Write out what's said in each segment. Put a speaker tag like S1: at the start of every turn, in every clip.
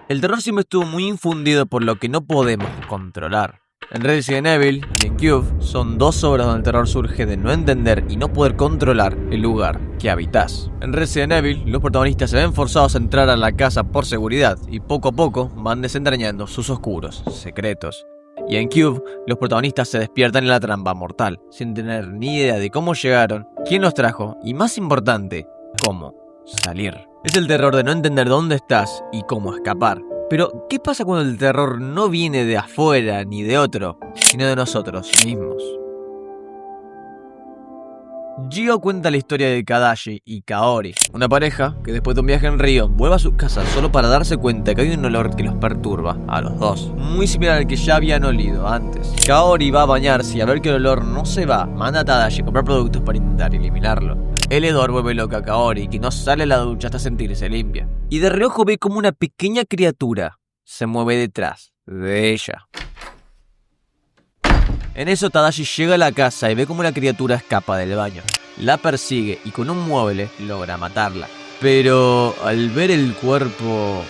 S1: El terror siempre estuvo muy infundido por lo que no podemos controlar. En Resident Evil y en Cube son dos obras donde el terror surge de no entender y no poder controlar el lugar que habitas. En Resident Evil, los protagonistas se ven forzados a entrar a la casa por seguridad y poco a poco van desentrañando sus oscuros secretos. Y en Cube, los protagonistas se despiertan en la trampa mortal, sin tener ni idea de cómo llegaron, quién los trajo y, más importante, cómo salir. Es el terror de no entender dónde estás y cómo escapar. Pero, ¿qué pasa cuando el terror no viene de afuera ni de otro, sino de nosotros mismos? Gio cuenta la historia de Tadashi y Kaori, una pareja que después de un viaje en río vuelve a su casa solo para darse cuenta que hay un olor que los perturba a los dos, muy similar al que ya habían olido antes. Kaori va a bañarse y a ver que el olor no se va, manda a Tadashi a comprar productos para intentar eliminarlo. El hedor vuelve loca a Kaori, que no sale a la ducha hasta sentirse limpia, y de reojo ve como una pequeña criatura se mueve detrás de ella. En eso Tadashi llega a la casa y ve como la criatura escapa del baño. La persigue y con un mueble logra matarla. Pero al ver el cuerpo...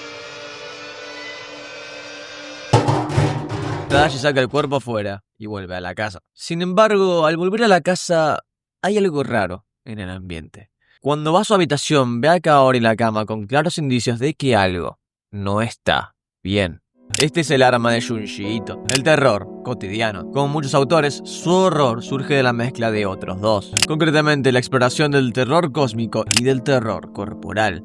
S1: Tadashi saca el cuerpo afuera y vuelve a la casa. Sin embargo, al volver a la casa hay algo raro en el ambiente. Cuando va a su habitación ve a Kaori en la cama con claros indicios de que algo no está bien. Este es el arma de Junji Ito, el terror cotidiano. Como muchos autores, su horror surge de la mezcla de otros dos. Concretamente, la exploración del terror cósmico y del terror corporal.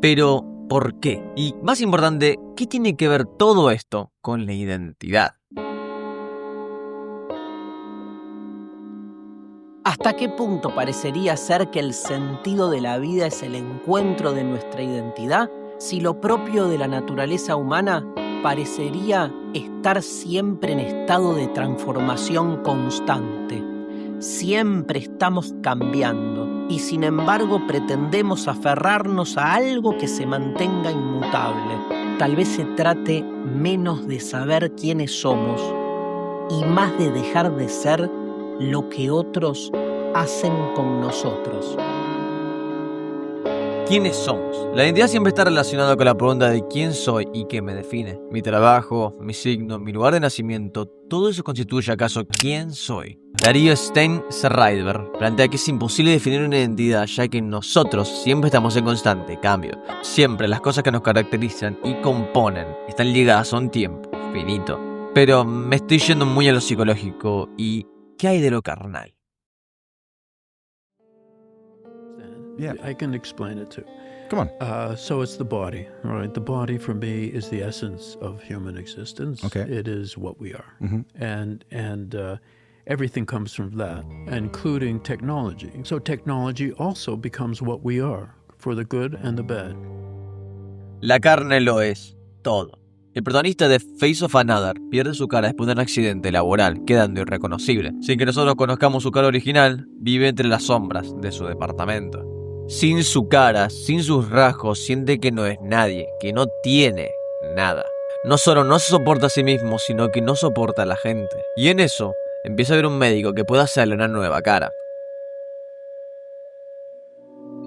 S1: Pero, ¿por qué? Y, más importante, ¿qué tiene que ver todo esto con la identidad?
S2: ¿Hasta qué punto parecería ser que el sentido de la vida es el encuentro de nuestra identidad, si lo propio de la naturaleza humana parecería estar siempre en estado de transformación constante? Siempre estamos cambiando y sin embargo pretendemos aferrarnos a algo que se mantenga inmutable. Tal vez se trate menos de saber quiénes somos y más de dejar de ser lo que otros hacen con nosotros.
S1: ¿Quiénes somos? La identidad siempre está relacionada con la pregunta de quién soy y qué me define. Mi trabajo, mi signo, mi lugar de nacimiento, todo eso constituye acaso quién soy. Darío Stein-Serraidberg plantea que es imposible definir una identidad ya que nosotros siempre estamos en constante cambio. Siempre las cosas que nos caracterizan y componen están ligadas a un tiempo finito. Pero me estoy yendo muy a lo psicológico y ¿qué hay de lo carnal?
S3: Yeah, I can explain it too.
S4: Come on.
S3: So it's the body, all right? The body for me is the essence of human existence.
S4: Okay.
S3: It is what we are.
S4: Mm-hmm.
S3: And everything comes from that, including technology. So technology also becomes what we are, for the good and the bad.
S1: La carne lo es todo. El protagonista de Face of Another pierde su cara después de un accidente laboral, quedando irreconocible. Sin que nosotros conozcamos su cara original, vive entre las sombras de su departamento. Sin su cara, sin sus rasgos, siente que no es nadie, que no tiene nada. No solo no se soporta a sí mismo, sino que no soporta a la gente. Y en eso, empieza a ver un médico que pueda hacerle una nueva cara.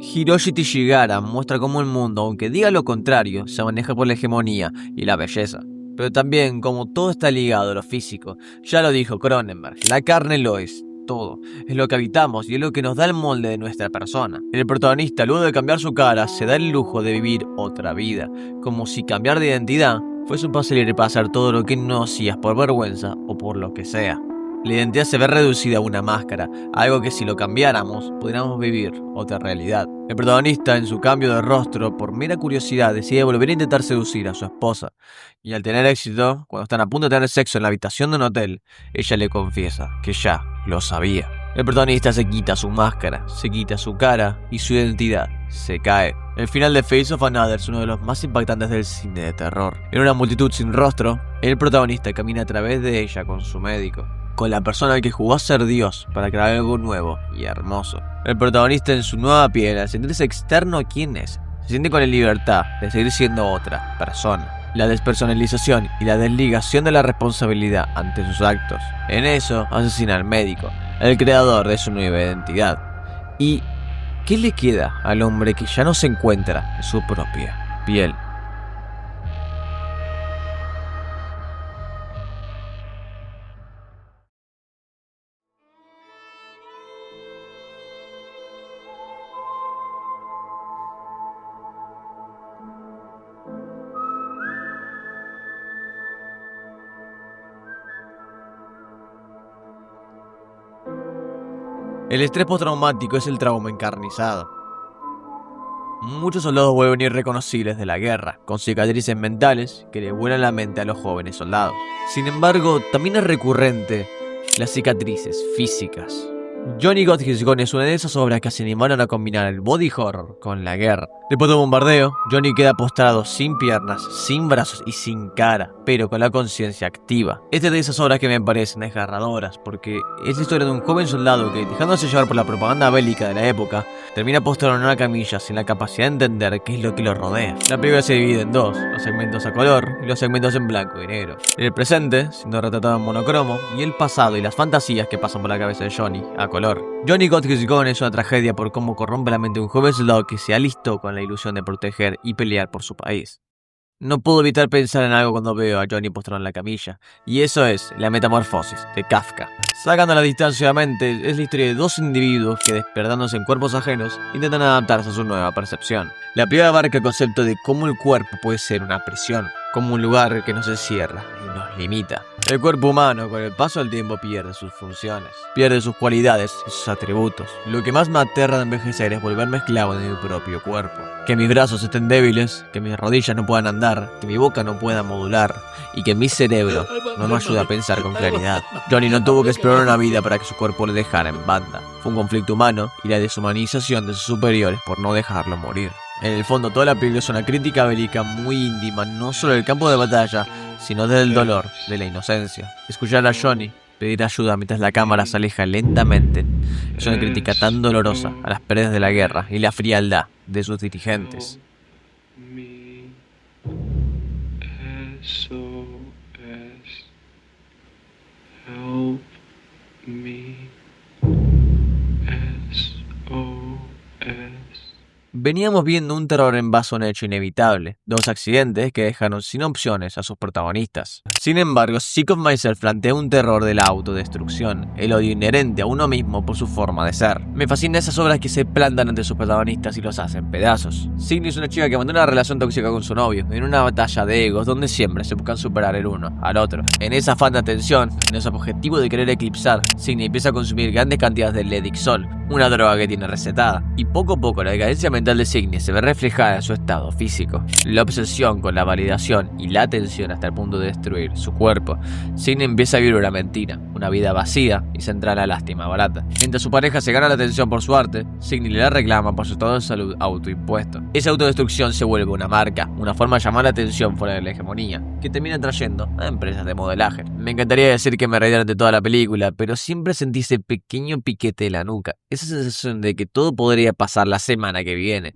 S1: Hiroshi Tishigara muestra cómo el mundo, aunque diga lo contrario, se maneja por la hegemonía y la belleza. Pero también como todo está ligado a lo físico. Ya lo dijo Cronenberg, la carne lo es todo. Es lo que habitamos y es lo que nos da el molde de nuestra persona. El protagonista, luego de cambiar su cara, se da el lujo de vivir otra vida. Como si cambiar de identidad fuese un pase libre para hacer todo lo que no hacías por vergüenza o por lo que sea. La identidad se ve reducida a una máscara, algo que si lo cambiáramos, pudiéramos vivir otra realidad. El protagonista, en su cambio de rostro, por mera curiosidad, decide volver a intentar seducir a su esposa. Y al tener éxito, cuando están a punto de tener sexo en la habitación de un hotel, ella le confiesa que ya lo sabía. El protagonista se quita su máscara, se quita su cara y su identidad se cae. El final de Face of Another es uno de los más impactantes del cine de terror. En una multitud sin rostro, el protagonista camina a través de ella con su médico, con la persona al que jugó a ser Dios para crear algo nuevo y hermoso. El protagonista en su nueva piel, al sentirse externo a quien es, se siente con la libertad de seguir siendo otra persona. La despersonalización y la desligación de la responsabilidad ante sus actos. En eso asesina al médico, el creador de su nueva identidad. ¿Y qué le queda al hombre que ya no se encuentra en su propia piel? El estrés postraumático es el trauma encarnizado. Muchos soldados vuelven irreconocibles de la guerra, con cicatrices mentales que le vuelan la mente a los jóvenes soldados. Sin embargo, también es recurrente las cicatrices físicas. Johnny Got His Gun es una de esas obras que se animaron a combinar el body horror con la guerra. Después del bombardeo, Johnny queda postrado sin piernas, sin brazos y sin cara, pero con la conciencia activa. Esta es de esas obras que me parecen desgarradoras, porque es la historia de un joven soldado que, dejándose llevar por la propaganda bélica de la época, termina postrado en una camilla sin la capacidad de entender qué es lo que lo rodea. La película se divide en dos, los segmentos a color y los segmentos en blanco y negro. El presente, siendo retratado en monocromo, y el pasado y las fantasías que pasan por la cabeza de Johnny, a color. Johnny Got His Gun es una tragedia por cómo corrompe la mente de un joven soldado que se alistó con la ilusión de proteger y pelear por su país. No puedo evitar pensar en algo cuando veo a Johnny postrado en la camilla, y eso es la metamorfosis de Kafka. Sacando la distancia de la mente, es la historia de dos individuos que, despertándose en cuerpos ajenos, intentan adaptarse a su nueva percepción. La película abarca el concepto de cómo el cuerpo puede ser una prisión, como un lugar que nos encierra y nos limita. El cuerpo humano, con el paso del tiempo, pierde sus funciones, pierde sus cualidades y sus atributos. Lo que más me aterra de envejecer es volverme esclavo de mi propio cuerpo. Que mis brazos estén débiles, que mis rodillas no puedan andar, que mi boca no pueda modular y que mi cerebro no me ayude a pensar con claridad. Johnny no tuvo que esperar una vida para que su cuerpo le dejara en banda. Fue un conflicto humano y la deshumanización de sus superiores por no dejarlo morir. En el fondo, toda la película es una crítica bélica muy íntima, no solo del campo de batalla, sino del dolor, de la inocencia. Escuchar a Johnny pedir ayuda mientras la cámara se aleja lentamente es una crítica tan dolorosa a las pérdidas de la guerra y la frialdad de sus dirigentes.
S4: Help me.
S1: Veníamos viendo un terror en base a un hecho inevitable, dos accidentes que dejaron sin opciones a sus protagonistas. Sin embargo, Sick of Myself plantea un terror de la autodestrucción, el odio inherente a uno mismo por su forma de ser. Me fascinan esas obras que se plantan ante sus protagonistas y los hacen pedazos. Sidney es una chica que abandona una relación tóxica con su novio, en una batalla de egos donde siempre se buscan superar el uno al otro. En esa afán de atención, en ese objetivo de querer eclipsar, Sidney empieza a consumir grandes cantidades de Ledixol, una droga que tiene recetada, y poco a poco la decadencia mental de Sidney se ve reflejada en su estado físico. La obsesión con la validación y la atención hasta el punto de destruir su cuerpo. Sidney empieza a vivir una mentira, una vida vacía y centrada en la lástima barata. Mientras su pareja se gana la atención por su arte, Sidney le reclama por su estado de salud autoimpuesto. Esa autodestrucción se vuelve una marca, una forma de llamar la atención fuera de la hegemonía, que termina trayendo a empresas de modelaje. Me encantaría decir que me reí durante toda la película, pero siempre sentí ese pequeño piquete de la nuca, esa sensación de que todo podría pasar la semana que viene.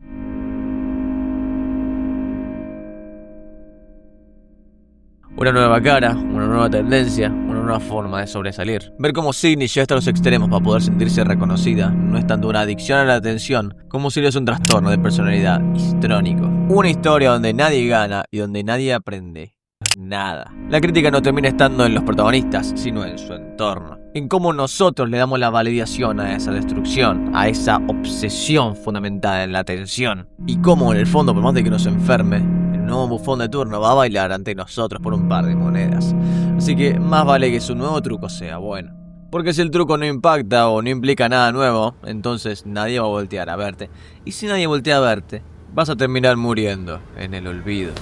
S1: Una nueva cara, una nueva tendencia, una nueva forma de sobresalir. Ver cómo Sidney llega hasta los extremos para poder sentirse reconocida no es tanto una adicción a la atención como si es un trastorno de personalidad histrónico. Una historia donde nadie gana y donde nadie aprende nada. La crítica no termina estando en los protagonistas, sino en su entorno. En cómo nosotros le damos la validación a esa destrucción, a esa obsesión fundamentada en la atención. Y cómo en el fondo, por más de que nos enferme, el nuevo bufón de turno va a bailar ante nosotros por un par de monedas. Así que más vale que su nuevo truco sea bueno. Porque si el truco no impacta o no implica nada nuevo, entonces nadie va a voltear a verte. Y si nadie voltea a verte, vas a terminar muriendo en el olvido.